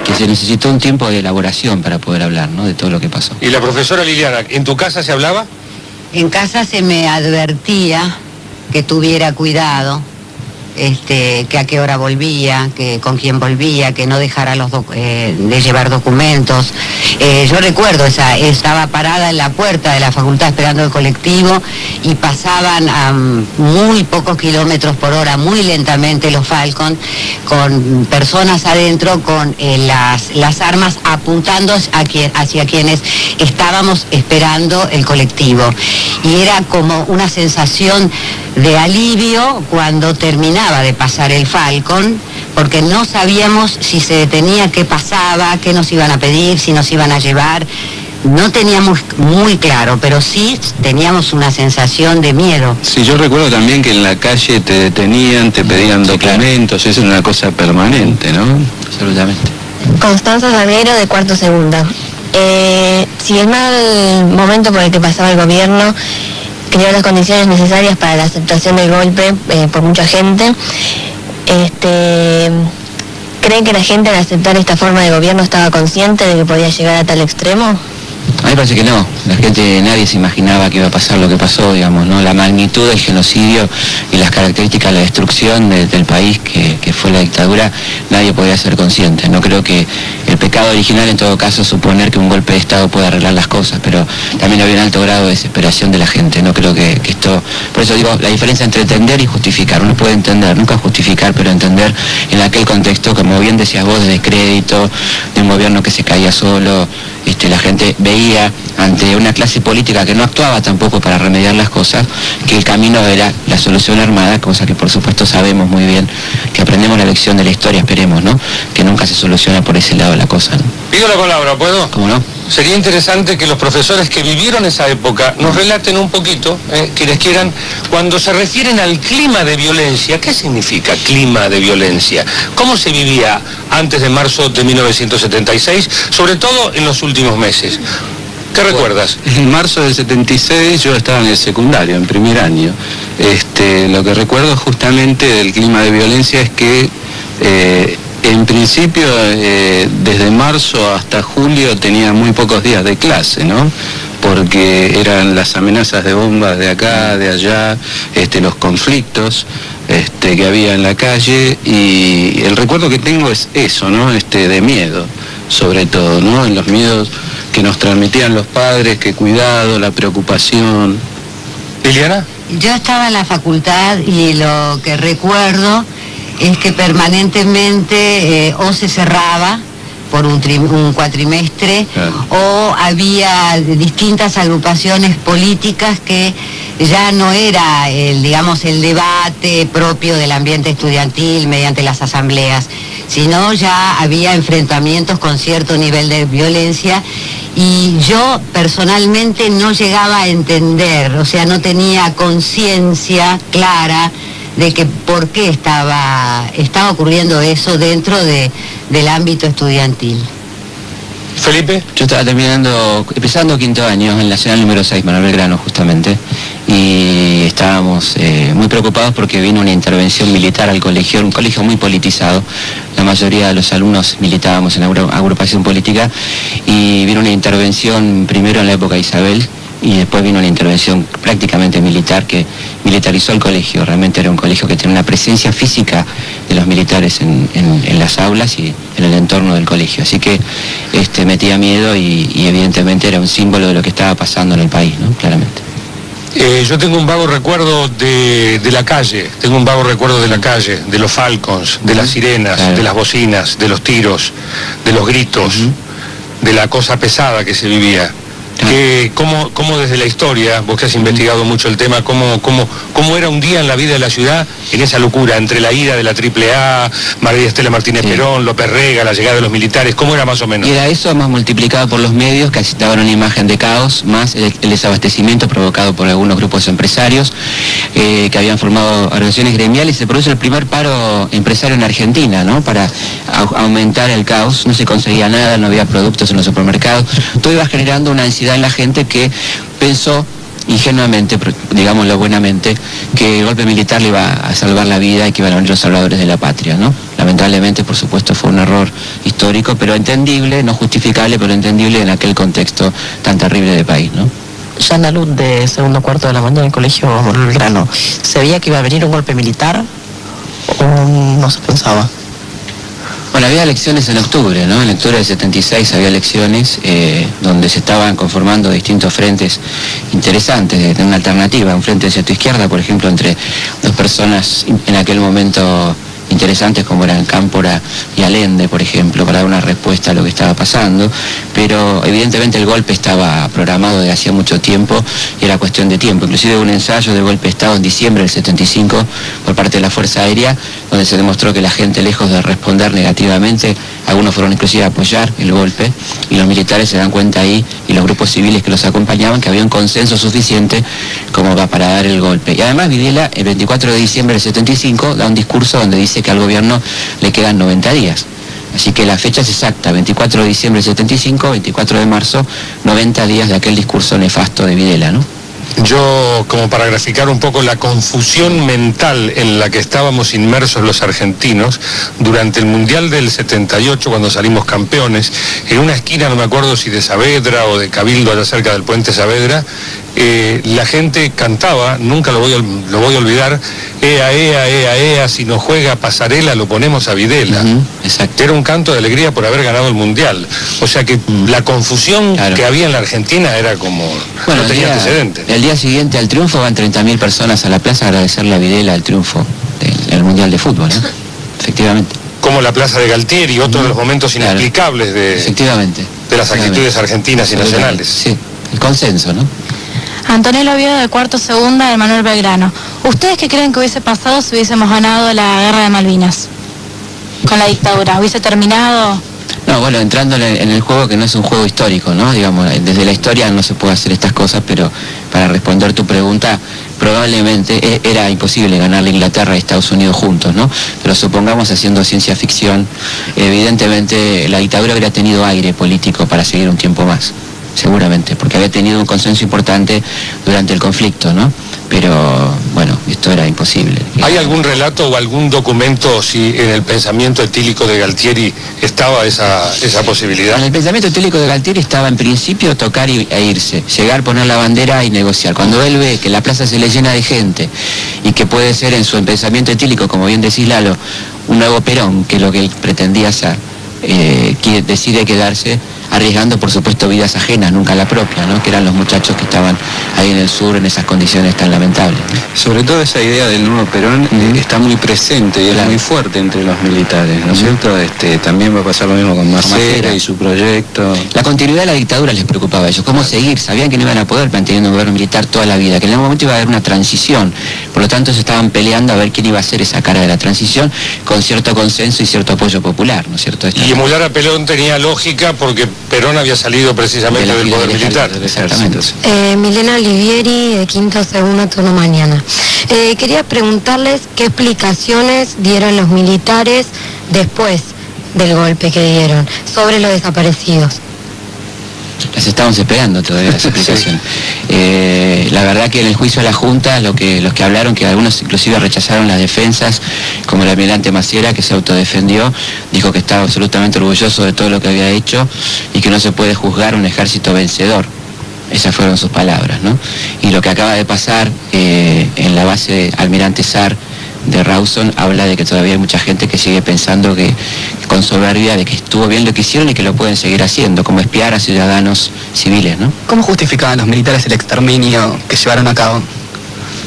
que se necesitó un tiempo de elaboración para poder hablar, ¿no?, de todo lo que pasó. Y la profesora Liliana, ¿en tu casa se hablaba? En casa se me advertía que tuviera cuidado, que a qué hora volvía, que con quién volvía, que no dejara de llevar documentos. Yo recuerdo, estaba parada en la puerta de la facultad esperando el colectivo y pasaban a muy pocos kilómetros por hora, muy lentamente los Falcon, con personas adentro con las armas apuntando hacia quienes estábamos esperando el colectivo. Y era como una sensación de alivio cuando terminaba de pasar el Falcon, porque no sabíamos si se detenía, qué pasaba, qué nos iban a pedir, si nos iban a llevar. No teníamos muy claro, pero sí teníamos una sensación de miedo. Sí, yo recuerdo también que en la calle te detenían, te pedían documentos, eso era una cosa permanente, ¿no? Absolutamente. Constanza Salguero, de cuarto segunda. Si el mal momento por el que pasaba el gobierno creó las condiciones necesarias para la aceptación del golpe por mucha gente, ¿creen que la gente al aceptar esta forma de gobierno estaba consciente de que podía llegar a tal extremo? A mí me parece que no. La gente, nadie se imaginaba que iba a pasar lo que pasó, digamos, ¿no? La magnitud del genocidio y las características de la destrucción del país que fue la dictadura, nadie podía ser consciente. No creo que el pecado original, en todo caso, es suponer que un golpe de Estado puede arreglar las cosas, pero también había un alto grado de desesperación de la gente. No creo que esto... Por eso digo, la diferencia entre entender y justificar. Uno puede entender, nunca justificar, pero entender en aquel contexto, como bien decías vos, de descrédito, de un gobierno que se caía solo. La gente veía ante una clase política que no actuaba tampoco para remediar las cosas, que el camino era la solución armada, cosa que por supuesto sabemos muy bien, que aprendemos la lección de la historia, esperemos, ¿no?, que nunca se soluciona por ese lado la cosa, ¿no? Pido la palabra, ¿puedo? ¿Cómo no? Sería interesante que los profesores que vivieron esa época nos relaten un poquito, quienes quieran, cuando se refieren al clima de violencia, ¿qué significa clima de violencia? ¿Cómo se vivía antes de marzo de 1976, sobre todo en los últimos meses? ¿Qué recuerdas? En marzo del 76 yo estaba en el secundario, en primer año. Lo que recuerdo justamente del clima de violencia es que en principio, desde marzo hasta julio tenía muy pocos días de clase, ¿no? Porque eran las amenazas de bombas de acá, de allá, los conflictos que había en la calle, y el recuerdo que tengo es eso, ¿no? De miedo, sobre todo, ¿no? En los miedos que nos transmitían los padres, que cuidado, la preocupación. ¿Liliana? Yo estaba en la facultad y lo que recuerdo es que permanentemente o se cerraba por un cuatrimestre, claro, o había distintas agrupaciones políticas que ya no era el debate propio del ambiente estudiantil mediante las asambleas, sino ya había enfrentamientos con cierto nivel de violencia, y yo personalmente no llegaba a entender, o sea, no tenía conciencia clara de que por qué estaba ocurriendo eso dentro del ámbito estudiantil. Felipe. Yo estaba empezando quinto año en la Nacional número 6, Manuel Belgrano, justamente, y estábamos muy preocupados porque vino una intervención militar al colegio, un colegio muy politizado. La mayoría de los alumnos militábamos en la agrupación política, y vino una intervención primero en la época de Isabel, y después vino una intervención prácticamente militar que militarizó el colegio. Realmente era un colegio que tenía una presencia física de los militares en las aulas y en el entorno del colegio. Así que metía miedo y evidentemente era un símbolo de lo que estaba pasando en el país, ¿no? Claramente. Yo tengo un vago recuerdo de la calle, de los Falcons, de las sirenas, claro, de las bocinas, de los tiros, de los gritos, de la cosa pesada que se vivía. ¿Cómo desde la historia, vos que has investigado mucho el tema, cómo era un día en la vida de la ciudad en esa locura, entre la ida de la AAA, María Estela Martínez Perón, López Rega, la llegada de los militares, cómo era más o menos? Y era eso más multiplicado por los medios, que daban una imagen de caos, más el desabastecimiento provocado por algunos grupos empresarios que habían formado organizaciones gremiales. Se produce el primer paro empresario en Argentina, ¿no?, para aumentar el caos. No se conseguía nada, no había productos en los supermercados. Todo iba generando una ansiedad en la gente que pensó ingenuamente, digámoslo buenamente, que el golpe militar le iba a salvar la vida y que iban a venir los salvadores de la patria, ¿no? Lamentablemente, por supuesto, fue un error histórico, pero entendible, no justificable, pero entendible en aquel contexto tan terrible de país, ¿no? Ya en la luz de segundo cuarto de la mañana en el colegio Belgrano, ¿se veía que iba a venir un golpe militar o no se pensaba? Bueno, había elecciones en octubre, ¿no? En octubre del 76 había elecciones donde se estaban conformando distintos frentes interesantes, de una alternativa, un frente de centro-izquierda, por ejemplo, entre dos personas en aquel momento interesantes como eran Cámpora y Allende, por ejemplo, para dar una respuesta a lo que estaba pasando, pero evidentemente el golpe estaba programado desde hacía mucho tiempo y era cuestión de tiempo. Inclusive hubo un ensayo de golpe de Estado en diciembre del 75 por parte de la Fuerza Aérea, donde se demostró que la gente, lejos de responder negativamente, algunos fueron inclusive a apoyar el golpe, y los militares se dan cuenta ahí, y los grupos civiles que los acompañaban, que había un consenso suficiente como para dar el golpe. Y además Videla, el 24 de diciembre del 75, da un discurso donde dice que al gobierno le quedan 90 días. Así que la fecha es exacta, 24 de diciembre del 75, 24 de marzo, 90 días de aquel discurso nefasto de Videla, ¿no? Yo, como para graficar un poco la confusión mental en la que estábamos inmersos los argentinos, durante el Mundial del 78, cuando salimos campeones, en una esquina, no me acuerdo si de Saavedra o de Cabildo, allá cerca del puente Saavedra, la gente cantaba, nunca lo voy a olvidar, ea, ea, ea, ea, si nos juega Pasarela lo ponemos a Videla. Exacto. Era un canto de alegría por haber ganado el Mundial. O sea que la confusión que había en la Argentina era como... Bueno, no tenía antecedentes. El día siguiente al triunfo van 30.000 personas a la plaza a agradecerle a Videla el triunfo del Mundial de Fútbol, ¿no? Efectivamente. Como la plaza de Galtieri, otro de los momentos inexplicables efectivamente, de las actitudes argentinas y nacionales. Sí, el consenso, ¿no? Antonella Oviedo, de cuarto segunda, de Manuel Belgrano. ¿Ustedes qué creen que hubiese pasado si hubiésemos ganado la guerra de Malvinas? Con la dictadura, ¿hubiese terminado? No, bueno, entrando en el juego que no es un juego histórico, ¿no? Digamos, desde la historia no se puede hacer estas cosas, pero para responder tu pregunta, probablemente era imposible ganarle a Inglaterra y Estados Unidos juntos, ¿no? Pero supongamos, haciendo ciencia ficción, evidentemente la dictadura habría tenido aire político para seguir un tiempo más, seguramente, porque había tenido un consenso importante durante el conflicto, ¿no? Pero, bueno, esto era imposible. ¿Hay algún relato o algún documento si en el pensamiento etílico de Galtieri estaba esa posibilidad? En el pensamiento etílico de Galtieri estaba en principio tocar e irse, llegar, poner la bandera y negociar. Cuando él ve que la plaza se le llena de gente y que puede ser en su pensamiento etílico, como bien decís, Lalo, un nuevo Perón, que es lo que él pretendía hacer, decide quedarse, arriesgando por supuesto vidas ajenas, nunca la propia, ¿no? Que eran los muchachos que estaban ahí en el sur en esas condiciones tan lamentables, ¿no? Sobre todo esa idea del nuevo Perón está muy presente y es muy fuerte entre los militares, ¿no es cierto? También va a pasar lo mismo con Macera y su proyecto. La continuidad de la dictadura les preocupaba a ellos, cómo seguir, sabían que no iban a poder manteniendo un gobierno militar toda la vida, que en algún momento iba a haber una transición, por lo tanto se estaban peleando a ver quién iba a hacer esa cara de la transición con cierto consenso y cierto apoyo popular, ¿no es cierto? Y emular a Perón tenía lógica porque Perón había salido precisamente del poder militar. Exactamente. Milena Olivieri, de quinto segundo turno mañana. Quería preguntarles qué explicaciones dieron los militares después del golpe que dieron sobre los desaparecidos. Las estamos esperando todavía las explicaciones. La verdad que en el juicio de la Junta, los que hablaron, que algunos inclusive rechazaron las defensas, como el almirante Maciera, que se autodefendió, dijo que estaba absolutamente orgulloso de todo lo que había hecho y que no se puede juzgar un ejército vencedor. Esas fueron sus palabras, ¿no? Y lo que acaba de pasar en la base de Almirante Sar de Rawson habla de que todavía hay mucha gente que sigue pensando que con soberbia de que estuvo bien lo que hicieron y que lo pueden seguir haciendo, como espiar a ciudadanos civiles, ¿no? ¿Cómo justificaban los militares el exterminio que llevaron a cabo?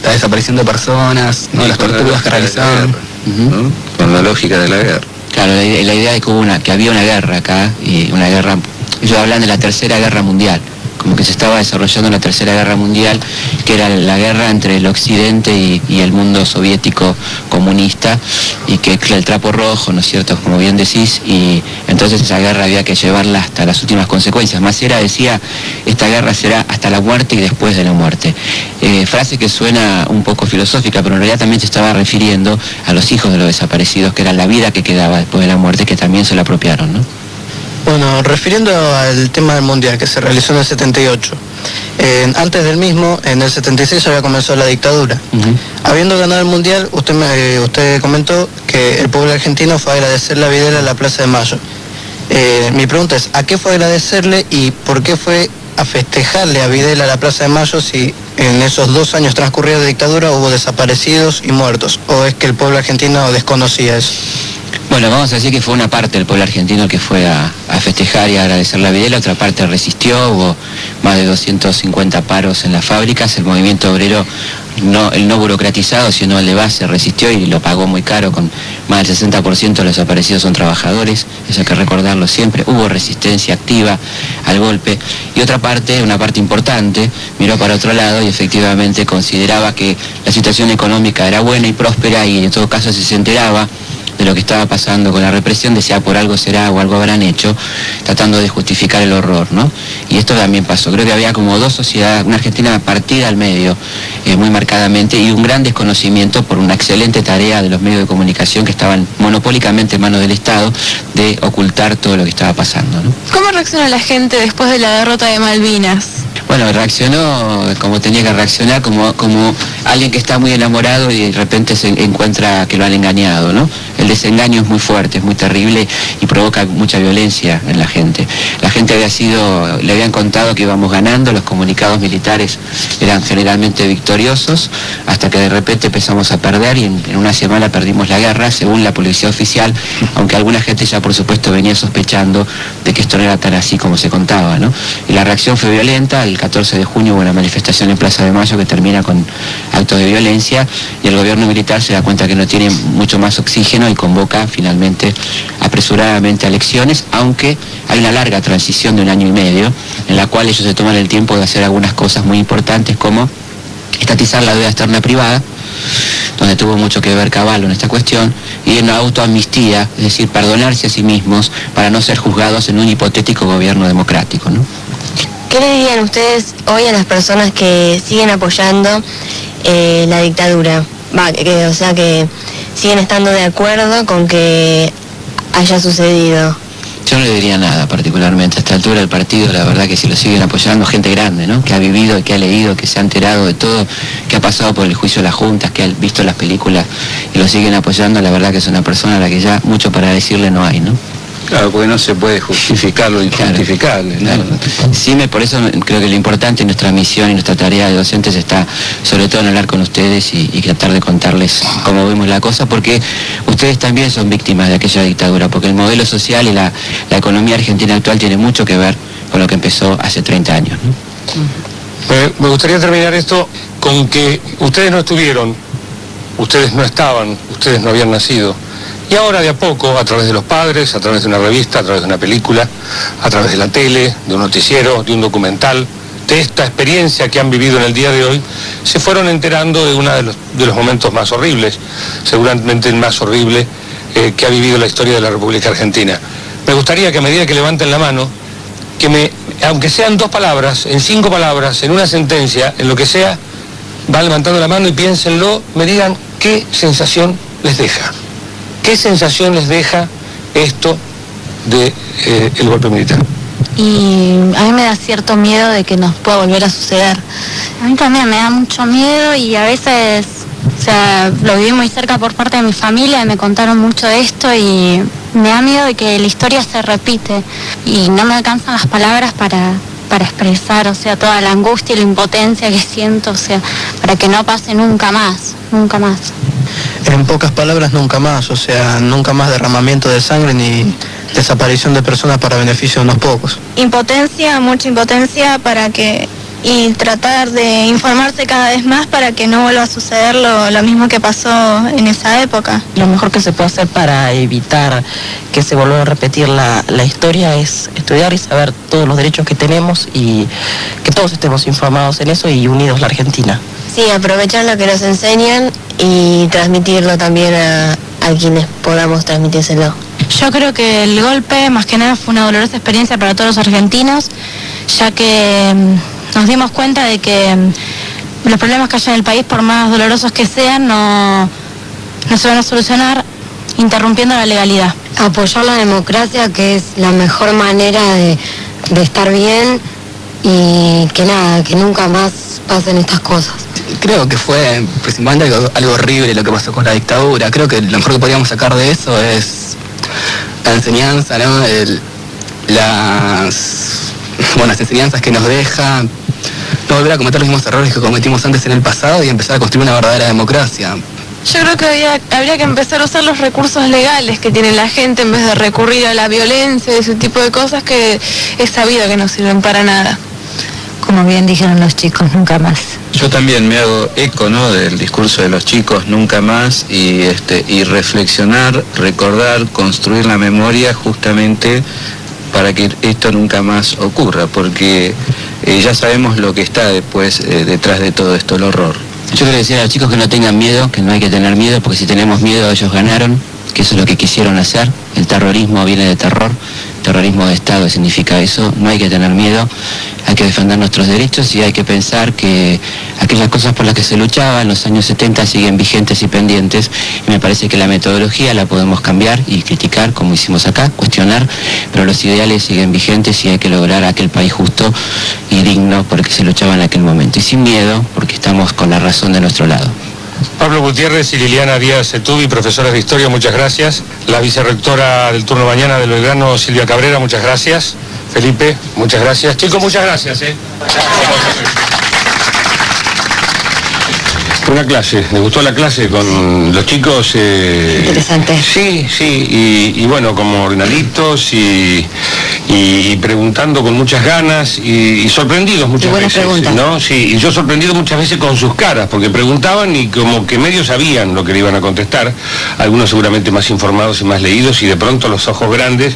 La desaparición de personas, ¿no? Las torturas que realizaban. ¿No? Con la lógica de la guerra. Claro, la idea de que había una guerra acá, y una guerra, ellos hablan de la Tercera Guerra Mundial, como que se estaba desarrollando una Tercera Guerra Mundial, que era la guerra entre el Occidente y el mundo soviético comunista, y que el trapo rojo, ¿no es cierto?, como bien decís, y entonces esa guerra había que llevarla hasta las últimas consecuencias. Macera decía, esta guerra será hasta la muerte y después de la muerte. Frase que suena un poco filosófica, pero en realidad también se estaba refiriendo a los hijos de los desaparecidos, que era la vida que quedaba después de la muerte, que también se la apropiaron, ¿no? Bueno, refiriendo al tema del Mundial que se realizó en el 78, Antes del mismo, en el 76 había comenzado la dictadura. Habiendo ganado el Mundial, usted comentó que el pueblo argentino fue a agradecerle a Videla en la Plaza de Mayo. Mi pregunta es, ¿a qué fue agradecerle y por qué fue a festejarle a Videla a la Plaza de Mayo si en esos 2 años transcurridos de dictadura hubo desaparecidos y muertos? ¿O es que el pueblo argentino desconocía eso? Bueno, vamos a decir que fue una parte del pueblo argentino que fue a festejar y a agradecerle a Videla, otra parte resistió, hubo más de 250 paros en las fábricas, el movimiento obrero, el no burocratizado, sino el de base, resistió y lo pagó muy caro, con más del 60% de los desaparecidos son trabajadores, eso hay que recordarlo siempre, hubo resistencia activa al golpe, y otra parte, una parte importante, miró para otro lado y efectivamente consideraba que la situación económica era buena y próspera y en todo caso si se enteraba de lo que estaba pasando con la represión, decía por algo será o algo habrán hecho, tratando de justificar el horror, ¿no? Y esto también pasó. Creo que había como dos sociedades, una Argentina partida al medio, muy marcadamente, y un gran desconocimiento por una excelente tarea de los medios de comunicación que estaban monopólicamente en manos del Estado de ocultar todo lo que estaba pasando, ¿no? ¿Cómo reacciona la gente después de la derrota de Malvinas? Bueno, reaccionó como tenía que reaccionar, como alguien que está muy enamorado y de repente se encuentra que lo han engañado, ¿no? El desengaño es muy fuerte, es muy terrible y provoca mucha violencia en la gente. La gente le habían contado que íbamos ganando, los comunicados militares eran generalmente victoriosos, hasta que de repente empezamos a perder y en una semana perdimos la guerra, según la policía oficial, aunque alguna gente ya por supuesto venía sospechando de que esto no era tan así como se contaba, ¿no? Y la reacción fue violenta. El 14 de junio hubo una manifestación en Plaza de Mayo que termina con actos de violencia y el gobierno militar se da cuenta que no tiene mucho más oxígeno y convoca finalmente apresuradamente a elecciones, aunque hay una larga transición de 1 año y medio en la cual ellos se toman el tiempo de hacer algunas cosas muy importantes como estatizar la deuda externa privada, donde tuvo mucho que ver Cavallo en esta cuestión, y una autoamnistía, es decir, perdonarse a sí mismos para no ser juzgados en un hipotético gobierno democrático, ¿no? ¿Qué le dirían ustedes hoy a las personas que siguen apoyando la dictadura? O sea, que siguen estando de acuerdo con que haya sucedido. Yo no le diría nada particularmente. A esta altura del partido, la verdad que si lo siguen apoyando, gente grande, ¿no? Que ha vivido, que ha leído, que se ha enterado de todo, que ha pasado por el juicio de las juntas, que ha visto las películas y lo siguen apoyando, la verdad que es una persona a la que ya mucho para decirle no hay, ¿no? Claro, porque no se puede justificar lo injustificable. Claro. Sí, por eso creo que lo importante en nuestra misión y nuestra tarea de docentes está sobre todo en hablar con ustedes y tratar de contarles cómo vemos la cosa, porque ustedes también son víctimas de aquella dictadura, porque el modelo social y la economía argentina actual tiene mucho que ver con lo que empezó hace 30 años, ¿no? Me gustaría terminar esto con que ustedes no estuvieron, ustedes no estaban, ustedes no habían nacido. Y ahora de a poco, a través de los padres, a través de una revista, a través de una película, a través de la tele, de un noticiero, de un documental, de esta experiencia que han vivido en el día de hoy, se fueron enterando de uno de los momentos más horribles, seguramente el más horrible que ha vivido la historia de la República Argentina. Me gustaría que a medida que levanten la mano, aunque sean 2 palabras, en 5 palabras, en una sentencia, en lo que sea, van levantando la mano y piénsenlo, me digan qué sensación les deja. ¿Qué sensación les deja esto del golpe militar? Y a mí me da cierto miedo de que nos pueda volver a suceder. A mí también me da mucho miedo y a veces, o sea, lo viví muy cerca por parte de mi familia y me contaron mucho de esto y me da miedo de que la historia se repite y no me alcanzan las palabras para expresar, o sea, toda la angustia y la impotencia que siento, o sea, para que no pase nunca más, nunca más. En pocas palabras, nunca más, o sea, nunca más derramamiento de sangre ni desaparición de personas para beneficio de unos pocos. Impotencia, mucha impotencia y tratar de informarse cada vez más para que no vuelva a suceder lo mismo que pasó en esa época. Lo mejor que se puede hacer para evitar que se vuelva a repetir la historia es estudiar y saber todos los derechos que tenemos y que todos estemos informados en eso y unidos la Argentina. Sí, aprovechar lo que nos enseñan y transmitirlo también a quienes podamos transmitírselo. Yo creo que el golpe, más que nada, fue una dolorosa experiencia para todos los argentinos, ya que nos dimos cuenta de que los problemas que hay en el país, por más dolorosos que sean, no se van a solucionar interrumpiendo la legalidad. Apoyar la democracia, que es la mejor manera de estar bien y que nada, que nunca más pasen estas cosas. Creo que fue principalmente algo horrible lo que pasó con la dictadura. Creo que lo mejor que podríamos sacar de eso es la enseñanza, ¿no? Las enseñanzas que nos deja, no volver a cometer los mismos errores que cometimos antes en el pasado y empezar a construir una verdadera democracia. Yo creo que habría que empezar a usar los recursos legales que tiene la gente en vez de recurrir a la violencia y ese tipo de cosas que es sabido que no sirven para nada. Como bien dijeron los chicos, nunca más. Yo también me hago eco, ¿no?, del discurso de los chicos, nunca más, y reflexionar, recordar, construir la memoria justamente para que esto nunca más ocurra, porque ya sabemos lo que está después detrás de todo esto, el horror. Yo quiero decir a los chicos que no tengan miedo, que no hay que tener miedo, porque si tenemos miedo ellos ganaron, que eso es lo que quisieron hacer. El terrorismo viene de terror, terrorismo de Estado significa eso, no hay que tener miedo, hay que defender nuestros derechos y hay que pensar que aquellas cosas por las que se luchaba en los años 70 siguen vigentes y pendientes, y me parece que la metodología la podemos cambiar y criticar como hicimos acá, cuestionar, pero los ideales siguen vigentes y hay que lograr aquel país justo y digno por el que se luchaba en aquel momento, y sin miedo, porque estamos con la razón de nuestro lado. Pablo Gutiérrez y Liliana Díaz Etubi, profesoras de Historia, muchas gracias. La vicerrectora del turno mañana del Belgrano, Silvia Cabrera, muchas gracias. Felipe, muchas gracias. Chicos, muchas gracias. Una clase, me gustó la clase con los chicos. Interesante. Sí, y bueno, como ordenaditos y preguntando con muchas ganas y sorprendidos muchas veces. Preguntas. ¿No? Sí, y yo sorprendido muchas veces con sus caras, porque preguntaban y como que medio sabían lo que le iban a contestar, algunos seguramente más informados y más leídos, y de pronto los ojos grandes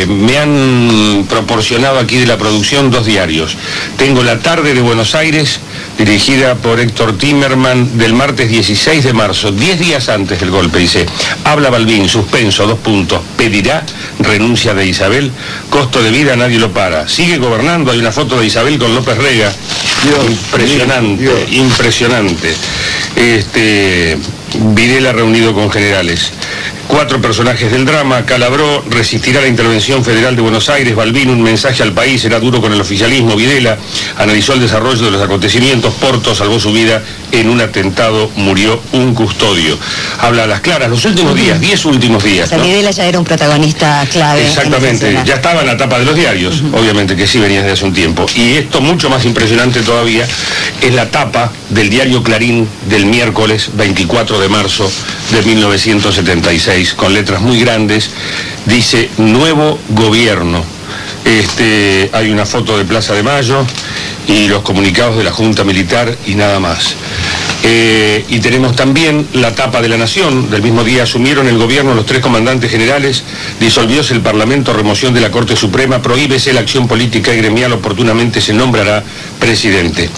me han proporcionado aquí de la producción 2 diarios. Tengo La Tarde de Buenos Aires, dirigida por Héctor Timerman, del martes 16 de marzo, 10 días antes del golpe, dice: habla Balbín, suspenso, 2 puntos, pedirá renuncia de Isabel, costo de vida nadie lo para, sigue gobernando, hay una foto de Isabel con López Rega, impresionante. Videla reunido con generales. 4 personajes del drama: Calabró resistirá la intervención federal de Buenos Aires, Balbín un mensaje al país, será duro con el oficialismo, Videla analizó el desarrollo de los acontecimientos, Porto salvó su vida en un atentado, murió un custodio. Habla a las claras, los últimos días, 10 últimos días. O sea, ¿no? Videla ya era un protagonista clave. Exactamente, ya estaba en la tapa de los diarios, obviamente que sí venía desde hace un tiempo. Y esto, mucho más impresionante todavía, es la tapa del diario Clarín del miércoles 24 de marzo de 1976, con letras muy grandes, dice: nuevo gobierno. Hay una foto de Plaza de Mayo y los comunicados de la Junta Militar y nada más. Y tenemos también la tapa de La Nación. Del mismo día asumieron el gobierno los 3 comandantes generales, disolvióse el Parlamento, remoción de la Corte Suprema, prohíbese la acción política y gremial, oportunamente se nombrará presidente.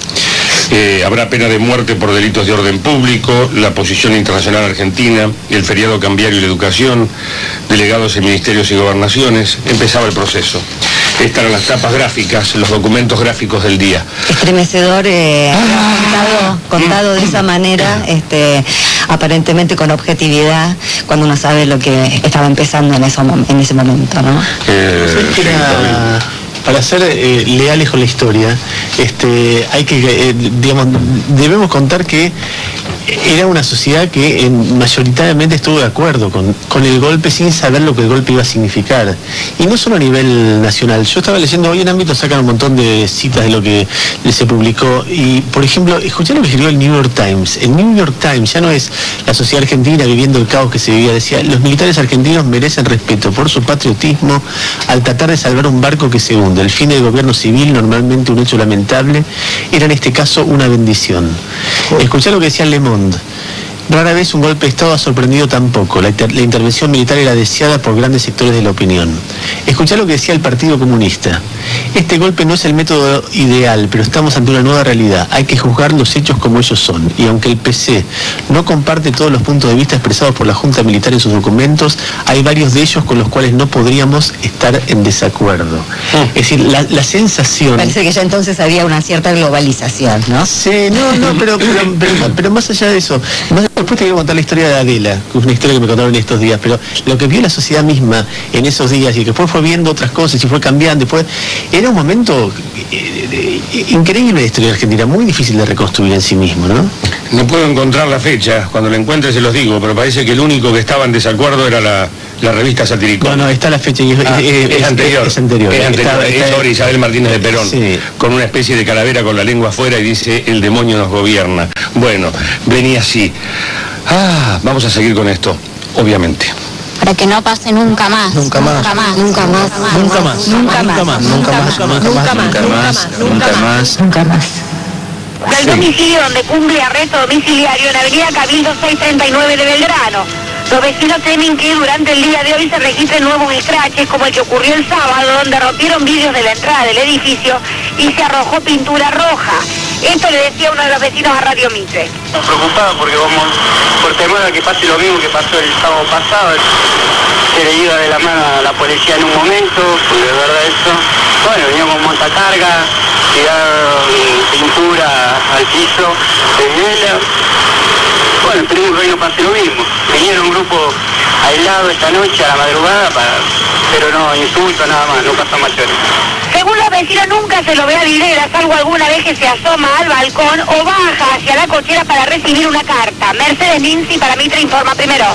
Habrá pena de muerte por delitos de orden público, la posición internacional argentina, el feriado cambiario y la educación, delegados en ministerios y gobernaciones. Empezaba el proceso. Estas eran las tapas gráficas, los documentos gráficos del día. Estremecedor, contado de esa manera, aparentemente con objetividad, cuando uno sabe lo que estaba empezando en ese momento, ¿no? Para ser leales con la historia, hay que, debemos contar que era una sociedad que mayoritariamente estuvo de acuerdo con el golpe, sin saber lo que el golpe iba a significar. Y no solo a nivel nacional. Yo estaba leyendo hoy en ámbito, sacan un montón de citas de lo que se publicó. Y, por ejemplo, escuché lo que escribió el New York Times. El New York Times ya no es la sociedad argentina viviendo el caos que se vivía. Decía: los militares argentinos merecen respeto por su patriotismo al tratar de salvar un barco que se hunde. El fin del gobierno civil, normalmente un hecho lamentable, era en este caso una bendición. Escuché lo que decía Le Monde. Rara vez un golpe de Estado ha sorprendido tan poco. La intervención militar era deseada por grandes sectores de la opinión. Escuchá lo que decía el Partido Comunista. Este golpe no es el método ideal, pero estamos ante una nueva realidad. Hay que juzgar los hechos como ellos son. Y aunque el PC no comparte todos los puntos de vista expresados por la Junta Militar en sus documentos, hay varios de ellos con los cuales no podríamos estar en desacuerdo. Es decir, la sensación... Parece que ya entonces había una cierta globalización, ¿no? Sí, pero más allá de eso... Después te voy a contar la historia de Adela, que es una historia que me contaron en estos días, pero lo que vio la sociedad misma en esos días y que después fue viendo otras cosas y fue cambiando, Era un momento increíble de la historia argentina, muy difícil de reconstruir en sí mismo, ¿no? No puedo encontrar la fecha, cuando la encuentre se los digo, pero parece que el único que estaba en desacuerdo era la revista Satiricón. No, está la fecha y es anterior. Es anterior. Es sobre Isabel Martínez de Perón, sí, con una especie de calavera con la lengua afuera y dice, el demonio nos gobierna. Bueno, venía así. Vamos a seguir con esto, obviamente. Para que no pase nunca más. Nunca más. Nunca más. Nunca más. Nunca más. Nunca más. Nunca más. Nunca más. Nunca más. Nunca más. Del domicilio donde cumple arresto domiciliario en Avenida Cabildo 639 de Belgrano. Los vecinos temen que durante el día de hoy se registren nuevos escraches como el que ocurrió el sábado, donde rompieron vidrios de la entrada del edificio y se arrojó pintura roja. Esto le decía uno de los vecinos a Radio Mitre. Estamos preocupados porque vamos por temor a que pase lo mismo que pasó el sábado pasado. Se le iba de la mano a la policía en un momento, porque de verdad eso. Bueno, veníamos con montacarga, tiraron pintura al piso, de hielo. Bueno, esperemos que hoy no pase lo mismo. Vinieron un grupo aislado esta noche a la madrugada, pero no insulto, nada más, no pasa mayores. Según los vecinos nunca se lo ve a Videla, salvo alguna vez que se asoma al balcón o baja hacia la cochera para recibir una carta. Mercedes Ninzi para Mitre Informa Primero.